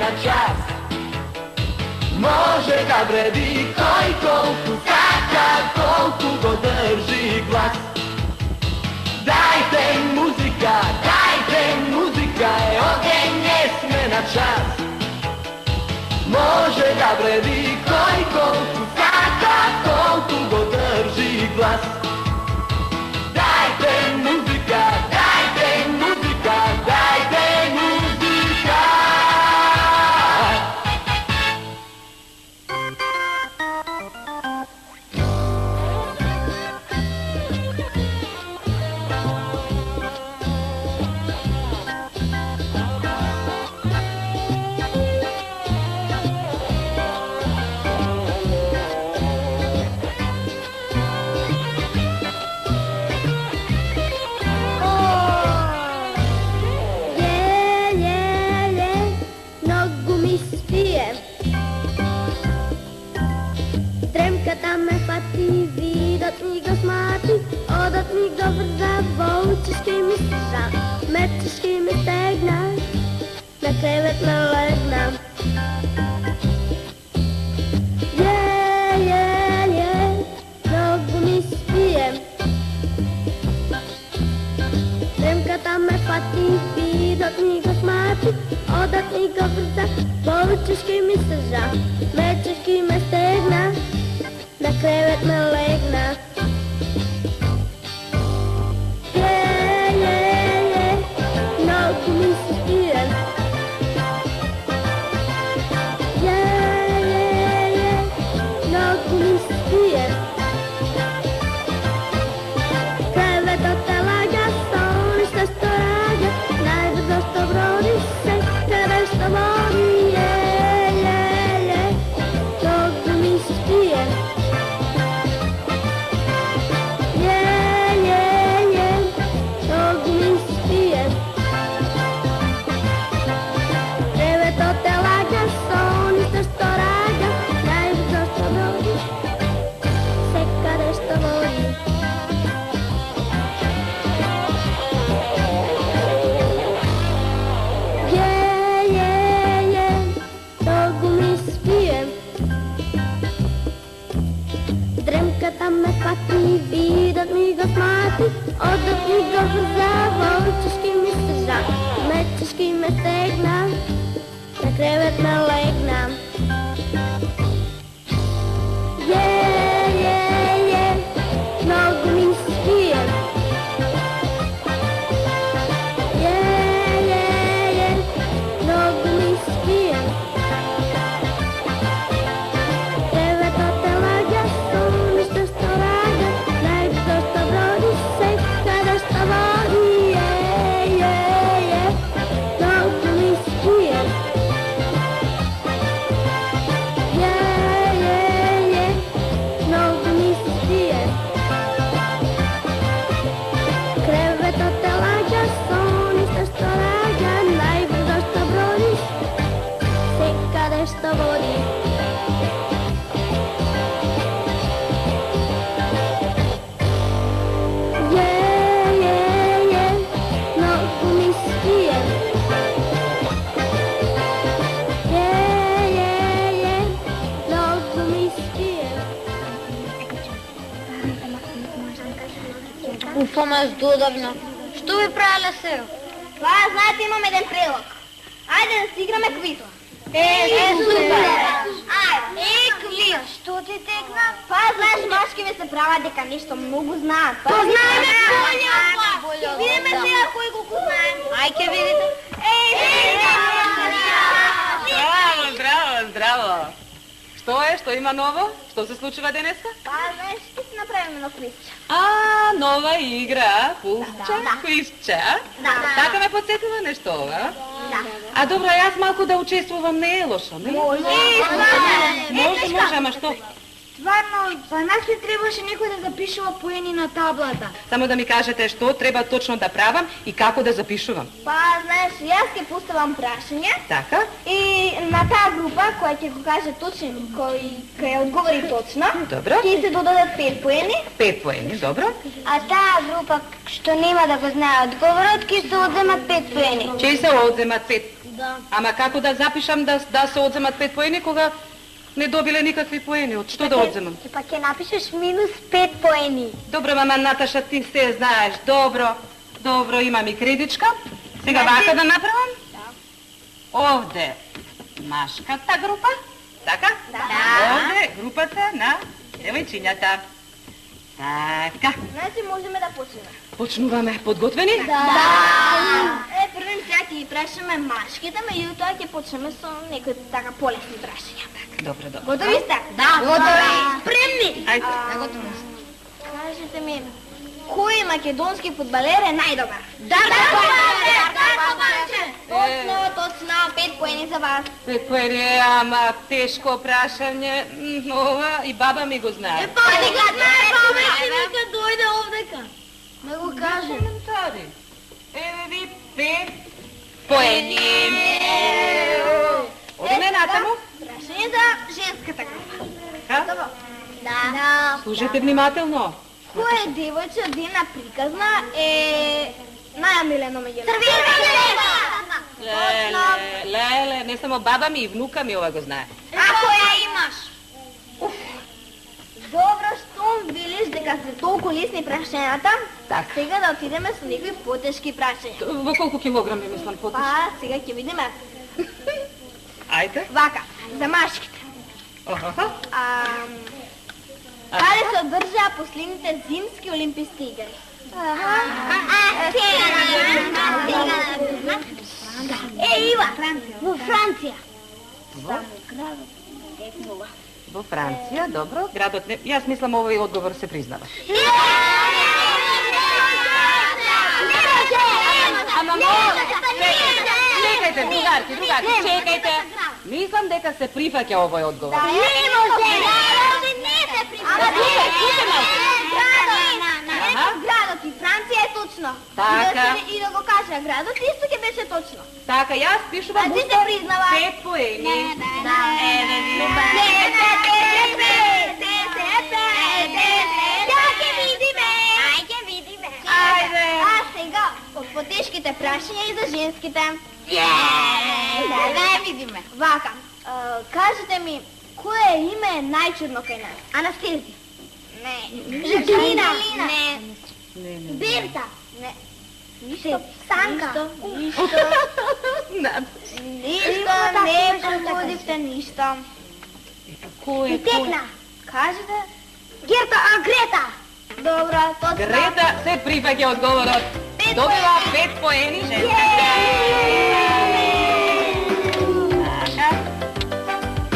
на час. Може да вреди кој колку сака, колку го држи глас. Дајте музика, оген не сме на час. Може да вреди кој колку сака, колку го држи глас. Дајте музика, дајте музика, дајте музика. Ме фати, видот ми го смати, одот ми го врза, волчешки ми стržа, мечешки ми стегна, на кревет ме легна. Многу ми спие. Дремката ме фати, видот ми го смати, одот ми го врза, волчешки ми стržа, мечешки ме стегна, на кревет ме легна. Многу ми се спие. Многу ми се спие. Креветот те лага, сониште што рага, најбрзо што броди се, каде што води. Многу ми се спие. Дремката ме фати, видот ми го смати, одот ми го врза, волчешки ми стržа, мечешки ме стегна, на кревет ме легна. Многу ми се спие. Многу ми се спие. Креветот те лага, сониште што рага, најбрзо што броди се, каде што води. Многу ми се спие. Многу ми се спие. Креветот те лага, сониште што рага, најбрзо што броди се, каде што води. Многу ми се спие. Многу ми се спие. Уфама здодавно. Што ви правиле сега? Знаете, имам еден прилог. Ајде да си играме квиз. Супер! Квиз. Што ти текна? Знаеш, машки ми се прават дека нешто многу знаат. Знаеме болje. Видиме сега кој колку знаем. Ај ке видите. Здраво. Што е? Што има ново? Што се случува денеска? Знаеш, ќе си направиме едно квизче. Нова игра, квизче. Така ме подсетила нешто ова? Да. Добро, јас малку да учествувам, не е лошо, не? Може, ама што? Стварно, за нас ли требаше некој да запишува поени на таблата? Само да ми кажете што треба точно да правам и како да запишувам. Знаеш, јас ќе поставам прашање. Така? И на таа група која ќе го каже точно, кој одговори точно, Добро. ќе се додадат 5 поени. 5 поени, добро. А таа група што нема да го знае одговорот, ќе се одземат 5 поени. Ќе се одземат 5 Да. Ама како да запишам да се одземат 5 поени кога не добиле никакви поени? Од што да одземам? Ти пак ќе напишеш минус 5 поени. Добро, мама Наташа, ти се знаеш. Добро, имам и кредичка. Сега вака да направам? Да. Овде машката група, така? Да. Овде групата на девојчињата. Така. Значи можеме да почнеме. Почнуваме. Подготвени? Првим сега ќе ги прашаме машките, меѓу тоа ќе почнеме со некои така полесни прашања. Добро. Готови сте? Да. Готови. Спремни? Ајде. Кажете ми, кој македонски фудбалер е најдобар? Дарко Банче! Точно, 5 поени за вас. 5 поени, ама тешко прашање. Ова и баба ми го знае. Нека дојде овдека. Да го каже. Коментари. Еве ви 5 поени. Одиме натаму. Прашање за женската група. Ха? Да. Слушайте внимателно. Која девојче од една приказна е најамилено меѓу нас? Леле, не само баба ми и внука ми ова го знае. А која имаш? Добро, што велиш дека се толку лесни прашањата? Так. Сега да отидеме со некои потешки прашања. Во колку килограми мислам потеш? Па, сега ќе видиме. Ајде. Вака, за машките. Аха. Каде се одржаа последните зимски олимписки игри? Ива, во Франција. Во Франција, добро. Градот не... Јас мислам овој одговор се признава. Ама чекајте, другарки, чекајте. Мислам дека се прифаќа овој одговор. Градот и Франција е точно. Така. И да го кажа, градот исто ќе беше точно. Така, јас пишувам А ти се признава? 5 поени. Ајде. А сега, од потешките прашања и за женските. Да видиме. Вака, кажете ми, кое име е најчудно кај нас? Анастези. Не. Жаклина. Не. Берта. Не. Ништо. Санка. Ништо. Ништо, не погодивте ништо. Кој? Текна. Кажете? Грета. Добро, точно. Грета се прифаќа одговорот. Добива 5 поени женска.